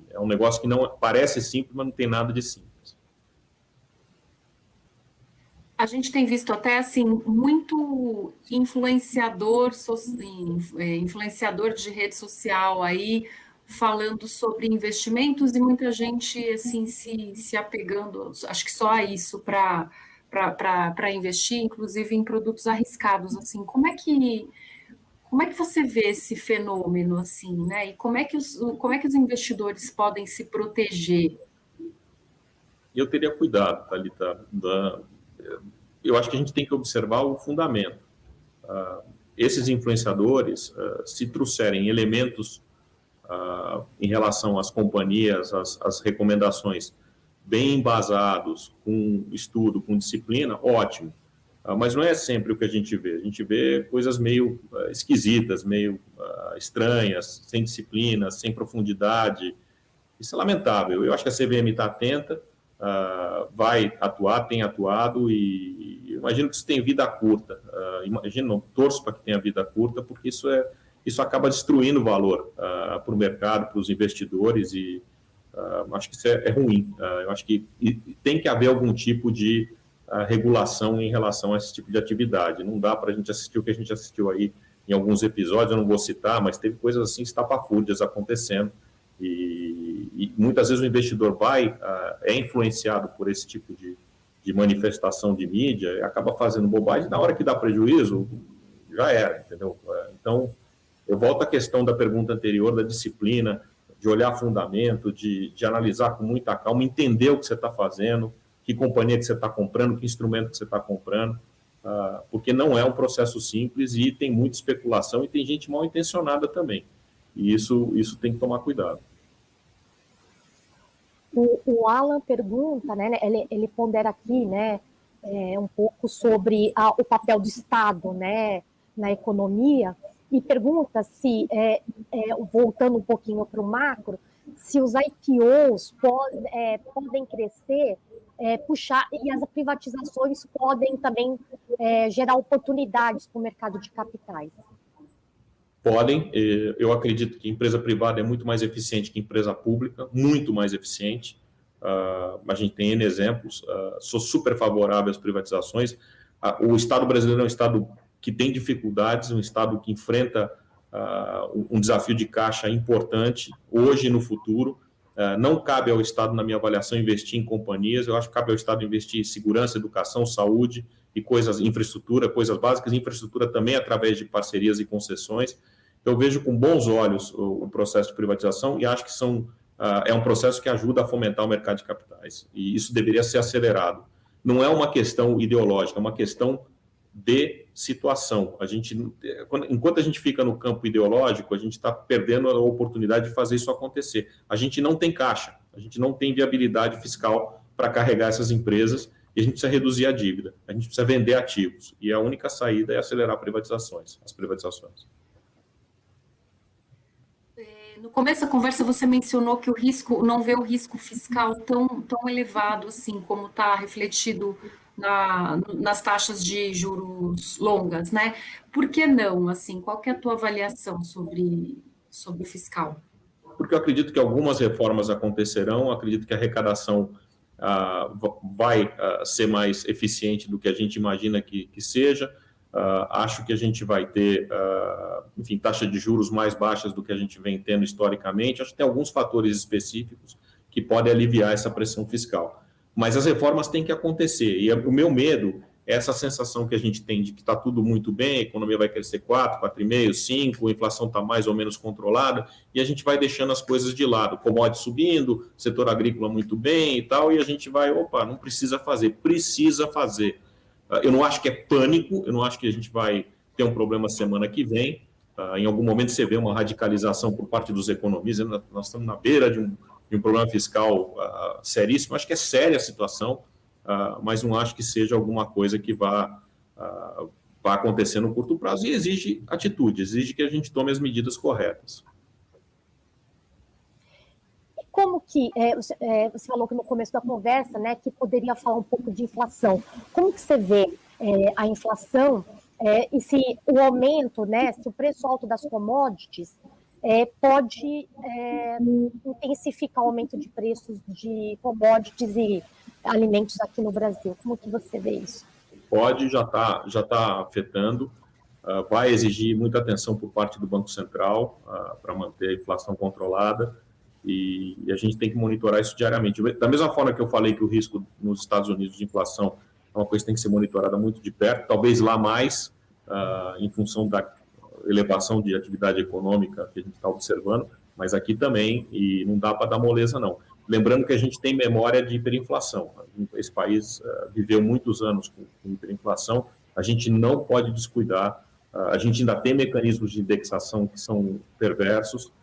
É um negócio que não parece simples, mas não tem nada de simples. A gente tem visto até assim muito influenciador de rede social aí falando sobre investimentos e muita gente assim se apegando, acho que só a isso para investir, inclusive em produtos arriscados. Assim, como é que você vê esse fenômeno assim, né? E como é que os investidores podem se proteger? Eu teria cuidado, Thalita. Eu acho que a gente tem que observar o fundamento. Esses influenciadores, se trouxerem elementos em relação às companhias, às recomendações, bem embasados, com estudo, com disciplina, ótimo. Mas não é sempre o que a gente vê. A gente vê coisas meio esquisitas, meio estranhas, sem disciplina, sem profundidade. Isso é lamentável. Eu acho que a CVM está atenta, vai atuar, tem atuado e imagino que isso tem vida curta. Torço para que tenha vida curta, porque isso acaba destruindo o valor para o mercado, para os investidores e acho que isso é ruim. Eu acho que tem que haver algum tipo de regulação em relação a esse tipo de atividade. Não dá para a gente assistir o que a gente assistiu aí em alguns episódios, eu não vou citar, mas teve coisas assim estapafúrdias acontecendo e muitas vezes o investidor é influenciado por esse tipo de manifestação de mídia e acaba fazendo bobagem, na hora que dá prejuízo, já era, entendeu? Então, eu volto à questão da pergunta anterior, da disciplina, de olhar fundamento, de analisar com muita calma, entender o que você está fazendo, que companhia que você está comprando, que instrumento que você está comprando, porque não é um processo simples e tem muita especulação e tem gente mal intencionada também. E isso tem que tomar cuidado. O Alan pergunta, né, ele pondera aqui, né, um pouco sobre o papel do Estado, né, na economia, e pergunta se, voltando um pouquinho para o macro, se os IPOs podem crescer, puxar, e as privatizações podem também gerar oportunidades para o mercado de capitais. Podem, eu acredito que empresa privada é muito mais eficiente que empresa pública, muito mais eficiente. A gente tem N exemplos, sou super favorável às privatizações. O Estado brasileiro é um Estado que tem dificuldades, um Estado que enfrenta um desafio de caixa importante, hoje e no futuro. Não cabe ao Estado, na minha avaliação, investir em companhias, eu acho que cabe ao Estado investir em segurança, educação, saúde e infraestrutura, coisas básicas, infraestrutura também através de parcerias e concessões. Eu vejo com bons olhos o processo de privatização e acho que é um processo que ajuda a fomentar o mercado de capitais. E isso deveria ser acelerado. Não é uma questão ideológica, é uma questão de situação. Enquanto a gente fica no campo ideológico, a gente está perdendo a oportunidade de fazer isso acontecer. A gente não tem caixa, a gente não tem viabilidade fiscal para carregar essas empresas e a gente precisa reduzir a dívida, a gente precisa vender ativos. E a única saída é acelerar as privatizações. No começo da conversa você mencionou que não vê o risco fiscal tão elevado assim como está refletido nas taxas de juros longas, né? Por que não? Assim, qual que é a tua avaliação sobre o fiscal? Porque eu acredito que algumas reformas acontecerão, acredito que a arrecadação vai ser mais eficiente do que a gente imagina que seja. Acho que a gente vai ter, enfim, taxa de juros mais baixas do que a gente vem tendo historicamente. Acho que tem alguns fatores específicos que podem aliviar essa pressão fiscal. Mas as reformas têm que acontecer. E o meu medo é essa sensação que a gente tem de que está tudo muito bem, a economia vai crescer 4, 4,5, 5, a inflação está mais ou menos controlada, e a gente vai deixando as coisas de lado. Commodity subindo, setor agrícola muito bem e tal, e a gente vai, não precisa fazer. Precisa fazer. Eu não acho que é pânico, eu não acho que a gente vai ter um problema semana que vem. Em algum momento você vê uma radicalização por parte dos economistas, nós estamos na beira de um problema fiscal seríssimo. Acho que é séria a situação, mas não acho que seja alguma coisa que vá acontecer no curto prazo, e exige atitude, exige que a gente tome as medidas corretas. Como que, você falou que no começo da conversa, né, que poderia falar um pouco de inflação. Como que você vê a inflação e se o aumento, né, se o preço alto das commodities pode intensificar o aumento de preços de commodities e alimentos aqui no Brasil? Como que você vê isso? Pode, já tá afetando. Vai exigir muita atenção por parte do Banco Central para manter a inflação controlada. E a gente tem que monitorar isso diariamente. Da mesma forma que eu falei que o risco nos Estados Unidos de inflação é uma coisa que tem que ser monitorada muito de perto, talvez lá mais, em função da elevação de atividade econômica que a gente está observando, mas aqui também, e não dá para dar moleza, não. Lembrando que a gente tem memória de hiperinflação. Esse país viveu muitos anos com hiperinflação, a gente não pode descuidar, a gente ainda tem mecanismos de indexação que são perversos,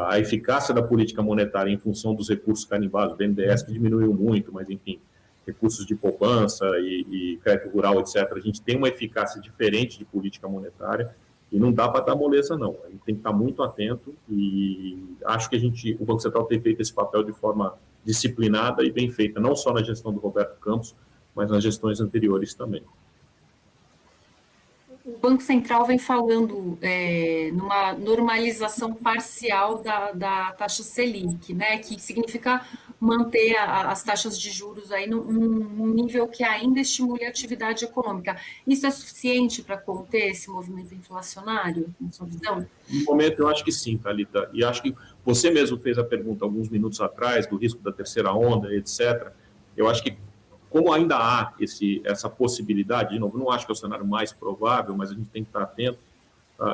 a eficácia da política monetária em função dos recursos carimbados, o BNDES que diminuiu muito, mas enfim, recursos de poupança e crédito rural, etc. A gente tem uma eficácia diferente de política monetária e não dá para dar moleza, não. A gente tem que estar muito atento e acho que o Banco Central tem feito esse papel de forma disciplinada e bem feita, não só na gestão do Roberto Campos, mas nas gestões anteriores também. O Banco Central vem falando numa normalização parcial da taxa Selic, né, que significa manter as taxas de juros aí num nível que ainda estimule a atividade econômica. Isso é suficiente para conter esse movimento inflacionário, na sua visão? No momento, eu acho que sim, Thalita. E acho que você mesmo fez a pergunta alguns minutos atrás do risco da terceira onda, etc. Eu acho que como ainda há essa possibilidade, de novo, não acho que é o cenário mais provável, mas a gente tem que estar atento,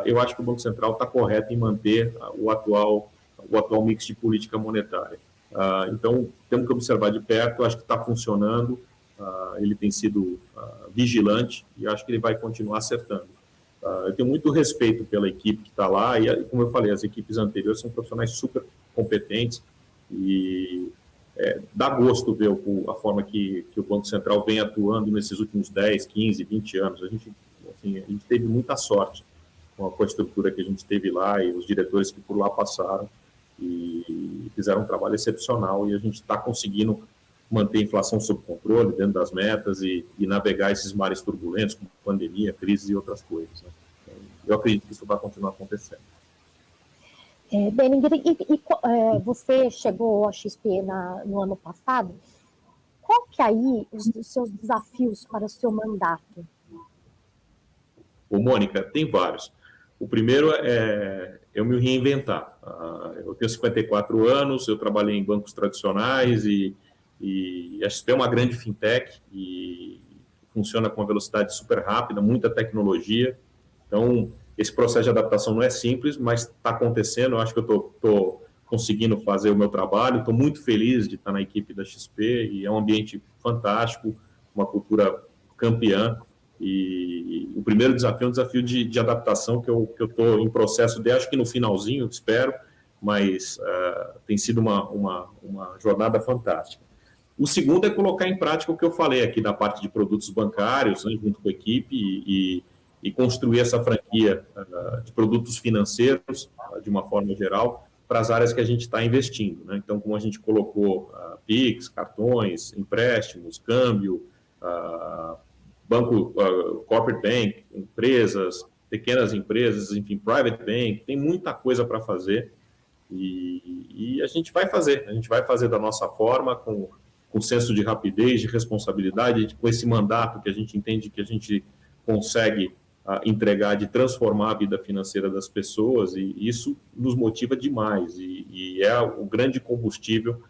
eu acho que o Banco Central está correto em manter o atual o atual mix de política monetária. Então, temos que observar de perto, acho que está funcionando, ele tem sido vigilante e acho que ele vai continuar acertando. Eu tenho muito respeito pela equipe que está lá e, como eu falei, as equipes anteriores são profissionais super competentes e dá gosto ver a forma que o Banco Central vem atuando nesses últimos 10, 15, 20 anos. A gente teve muita sorte com a estrutura que a gente teve lá e os diretores que por lá passaram e fizeram um trabalho excepcional e a gente está conseguindo manter a inflação sob controle, dentro das metas e navegar esses mares turbulentos, como pandemia, crise e outras coisas. Né? Eu acredito que isso vai continuar acontecendo. Bellinger, você chegou à XP no ano passado. Qual que aí os seus desafios para o seu mandato? Mônica, tem vários. O primeiro é eu me reinventar. Eu tenho 54 anos, eu trabalhei em bancos tradicionais e a XP é uma grande fintech e funciona com uma velocidade super rápida, muita tecnologia. Então, esse processo de adaptação não é simples, mas está acontecendo. Eu acho que eu estou conseguindo fazer o meu trabalho. Estou muito feliz de estar na equipe da XP e é um ambiente fantástico, uma cultura campeã. E o primeiro desafio é um desafio de adaptação que eu estou em processo de, acho que no finalzinho, espero, mas tem sido uma jornada fantástica. O segundo é colocar em prática o que eu falei aqui da parte de produtos bancários, né, junto com a equipe, e construir essa franquia de produtos financeiros, de uma forma geral, para as áreas que a gente está investindo. Né? Então, como a gente colocou PIX, cartões, empréstimos, câmbio, banco, corporate bank, empresas, pequenas empresas, enfim, private bank, tem muita coisa para fazer e a gente vai fazer da nossa forma, com senso de rapidez, de responsabilidade, com esse mandato que a gente entende que a gente consegue entregar, de transformar a vida financeira das pessoas, e isso nos motiva demais, e é o grande combustível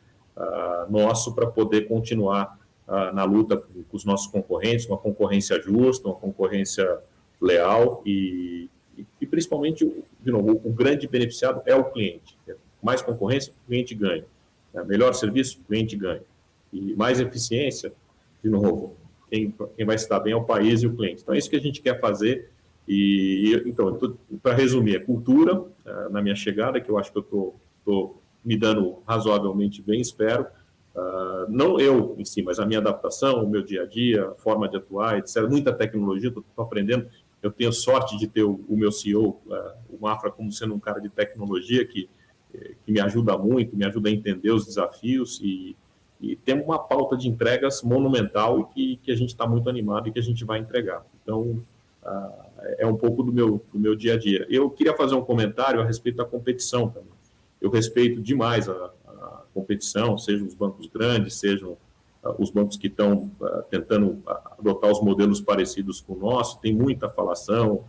nosso para poder continuar na luta com os nossos concorrentes, uma concorrência justa, uma concorrência leal, e principalmente, de novo, o grande beneficiado é o cliente. Mais concorrência, o cliente ganha. Melhor serviço, o cliente ganha. E mais eficiência, de novo, quem vai se dar bem é o país e o cliente. Então, é isso que a gente quer fazer. Então, para resumir, a cultura, na minha chegada, que eu acho que eu estou me dando razoavelmente bem, espero. Não eu em si, mas a minha adaptação, o meu dia a dia, a forma de atuar, etc. Muita tecnologia, estou aprendendo. Eu tenho sorte de ter o meu CEO, o Mafra, como sendo um cara de tecnologia que me ajuda muito, me ajuda a entender os desafios e temos uma pauta de entregas monumental e que a gente está muito animado e que a gente vai entregar. Então, é um pouco do meu dia a dia. Eu queria fazer um comentário a respeito da competição também. Eu respeito demais a competição, sejam os bancos grandes, sejam os bancos que estão tentando adotar os modelos parecidos com o nosso. Tem muita falação,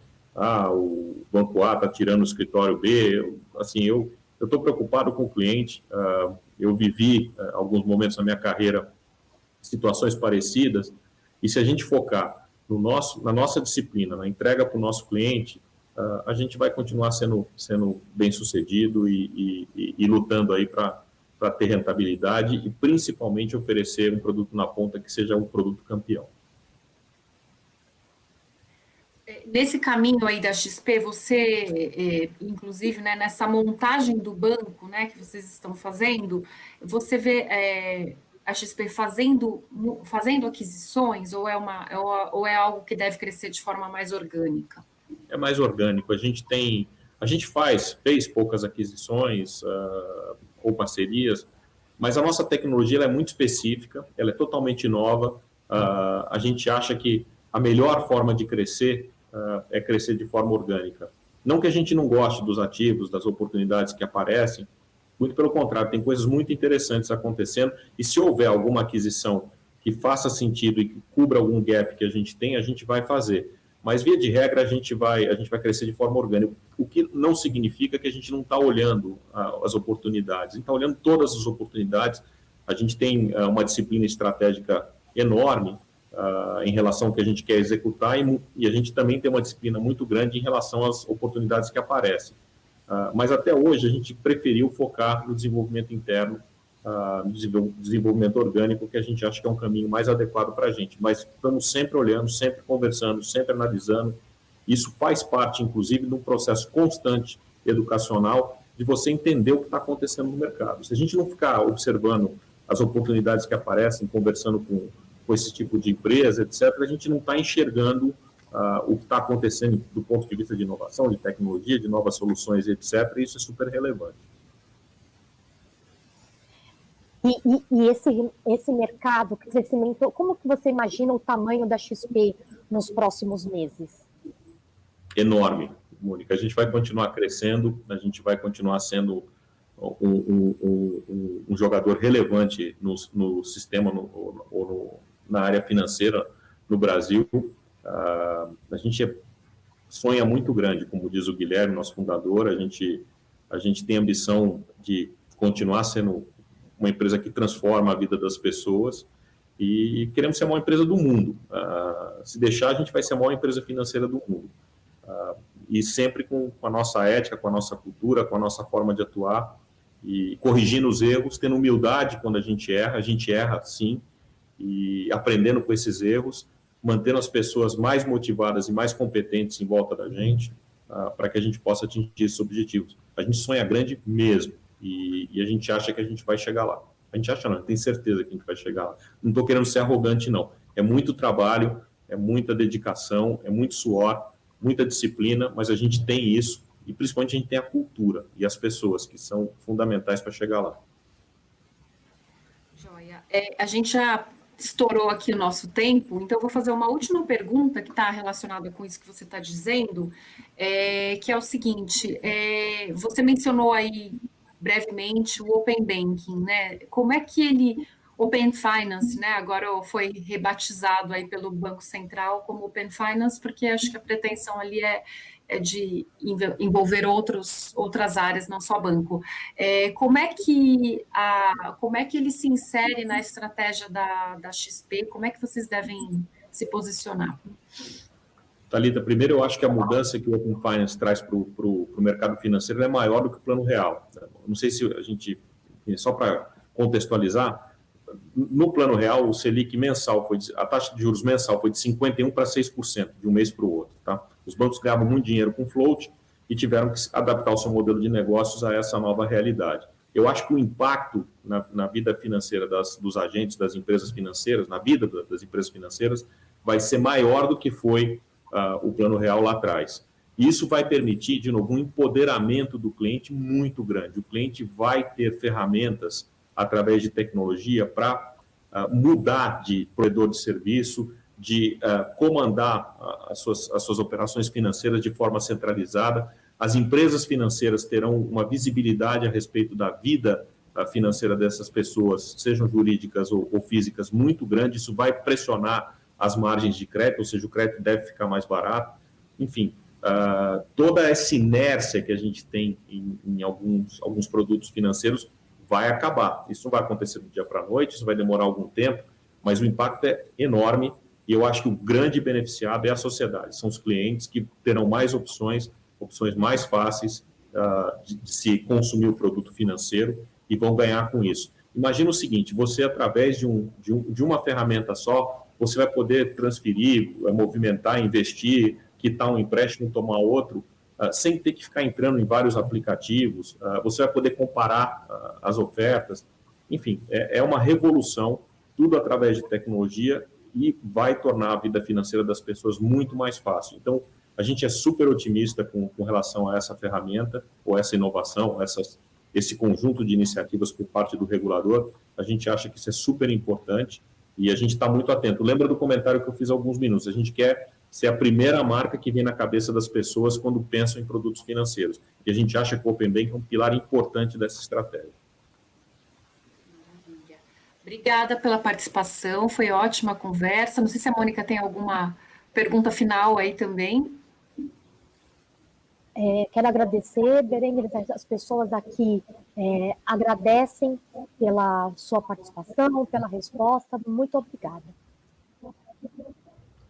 o banco A está tirando o escritório B. Assim, eu estou preocupado com o cliente. Eu vivi alguns momentos na minha carreira situações parecidas, e se a gente focar na nossa disciplina, na entrega para o nosso cliente, a gente vai continuar sendo bem sucedido e lutando aí para ter rentabilidade e principalmente oferecer um produto na ponta que seja um produto campeão. Nesse caminho aí da XP, você, inclusive, né, nessa montagem do banco, né, que vocês estão fazendo, você vê a XP fazendo aquisições ou é algo que deve crescer de forma mais orgânica? É mais orgânico. A gente fez poucas aquisições ou parcerias, mas a nossa tecnologia ela é muito específica, ela é totalmente nova. A gente acha que a melhor forma de crescer é crescer de forma orgânica. Não que a gente não goste dos ativos, das oportunidades que aparecem, muito pelo contrário, tem coisas muito interessantes acontecendo, e se houver alguma aquisição que faça sentido e que cubra algum gap que a gente tem, a gente vai fazer. Mas, via de regra, a gente vai crescer de forma orgânica, o que não significa que a gente não está olhando as oportunidades. A gente está olhando todas as oportunidades. A gente tem uma disciplina estratégica enorme em relação ao que a gente quer executar e a gente também tem uma disciplina muito grande em relação às oportunidades que aparecem. mas até hoje a gente preferiu focar no desenvolvimento interno, no desenvolvimento orgânico, que a gente acha que é um caminho mais adequado para a gente. Mas estamos sempre olhando, sempre conversando, sempre analisando. Isso faz parte, inclusive, de um processo constante educacional de você entender o que está acontecendo no mercado. Se a gente não ficar observando as oportunidades que aparecem, conversando com esse tipo de empresa, etc., a gente não está enxergando o que está acontecendo do ponto de vista de inovação, de tecnologia, de novas soluções, etc., e isso é super relevante. E esse mercado, crescimento, como que você imagina o tamanho da XP nos próximos meses? Enorme, Mônica. A gente vai continuar crescendo, a gente vai continuar sendo um jogador relevante no sistema ou na área financeira no Brasil. A gente sonha muito grande, como diz o Guilherme, nosso fundador. A gente tem a ambição de continuar sendo uma empresa que transforma a vida das pessoas e queremos ser a maior empresa do mundo. Se deixar, a gente vai ser a maior empresa financeira do mundo. E sempre com a nossa ética, com a nossa cultura, com a nossa forma de atuar e corrigindo os erros, tendo humildade quando a gente erra sim, e aprendendo com esses erros, mantendo as pessoas mais motivadas e mais competentes em volta da gente, para que a gente possa atingir esses objetivos. A gente sonha grande mesmo, e a gente acha que a gente vai chegar lá. A gente acha não, tem certeza que a gente vai chegar lá. Não estou querendo ser arrogante, não. É muito trabalho, é muita dedicação, é muito suor, muita disciplina, mas a gente tem isso, e principalmente a gente tem a cultura e as pessoas, que são fundamentais para chegar lá. Joia. A gente já estourou aqui o nosso tempo, então eu vou fazer uma última pergunta que está relacionada com isso que você está dizendo, que é o seguinte, você mencionou aí brevemente o Open Banking, né? Como é que ele, Open Finance, né? Agora foi rebatizado aí pelo Banco Central como Open Finance, porque acho que a pretensão ali é de envolver outras áreas, não só banco. Como é que ele se insere na estratégia da XP? Como é que vocês devem se posicionar? Thalita, primeiro eu acho que a mudança que o Open Finance traz para o mercado financeiro é maior do que o Plano Real. Não sei se a gente, só para contextualizar, no Plano Real, o Selic mensal, a taxa de juros mensal foi de 51% para 6%, de um mês para o outro. Tá? Os bancos ganhavam muito dinheiro com float e tiveram que adaptar o seu modelo de negócios a essa nova realidade. Eu acho que o impacto na vida financeira dos agentes das empresas financeiras, na vida das empresas financeiras, vai ser maior do que foi o Plano Real lá atrás. Isso vai permitir, de novo, um empoderamento do cliente muito grande. O cliente vai ter ferramentas através de tecnologia para mudar de provedor de serviço, de comandar as suas operações financeiras de forma centralizada. As empresas financeiras terão uma visibilidade a respeito da vida financeira dessas pessoas, sejam jurídicas ou físicas, muito grande. Isso vai pressionar as margens de crédito, ou seja, o crédito deve ficar mais barato. Enfim, toda essa inércia que a gente tem em alguns produtos financeiros vai acabar. Isso não vai acontecer do dia para a noite, isso vai demorar algum tempo, mas o impacto é enorme e eu acho que o grande beneficiado é a sociedade. São os clientes que terão mais opções mais fáceis de se consumir o produto financeiro e vão ganhar com isso. Imagina o seguinte, você, através de uma ferramenta só, você vai poder transferir, movimentar, investir, quitar um empréstimo, tomar outro, sem ter que ficar entrando em vários aplicativos. Você vai poder comparar as ofertas. Enfim, é uma revolução, tudo através de tecnologia e vai tornar a vida financeira das pessoas muito mais fácil. Então, a gente é super otimista com relação a essa ferramenta, ou essa inovação, esse conjunto de iniciativas por parte do regulador. A gente acha que isso é super importante e a gente está muito atento. Lembra do comentário que eu fiz há alguns minutos? A gente quer ser a primeira marca que vem na cabeça das pessoas quando pensam em produtos financeiros. E a gente acha que o Open Banking é um pilar importante dessa estratégia. Obrigada pela participação, foi ótima a conversa. Não sei se a Mônica tem alguma pergunta final aí também. Quero agradecer, Berenguer, as pessoas aqui agradecem pela sua participação, pela resposta. Muito obrigada.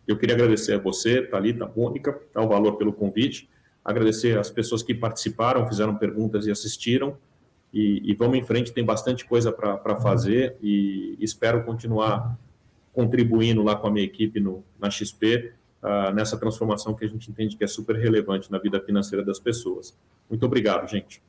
Eu queria agradecer a você, Thalita, Mônica, ao Valor pelo convite. agradecer as pessoas que participaram, fizeram perguntas e assistiram, e vamos em frente, tem bastante coisa para fazer, e espero continuar contribuindo lá com a minha equipe na XP, nessa transformação que a gente entende que é super relevante na vida financeira das pessoas. Muito obrigado, gente.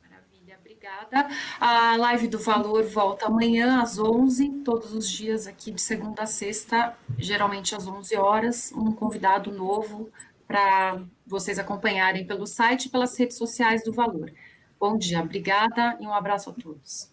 Maravilha, obrigada. A live do Valor volta amanhã às 11, todos os dias aqui de segunda a sexta, geralmente às 11 horas, um convidado novo para vocês acompanharem pelo site e pelas redes sociais do Valor. Bom dia, obrigada e um abraço a todos.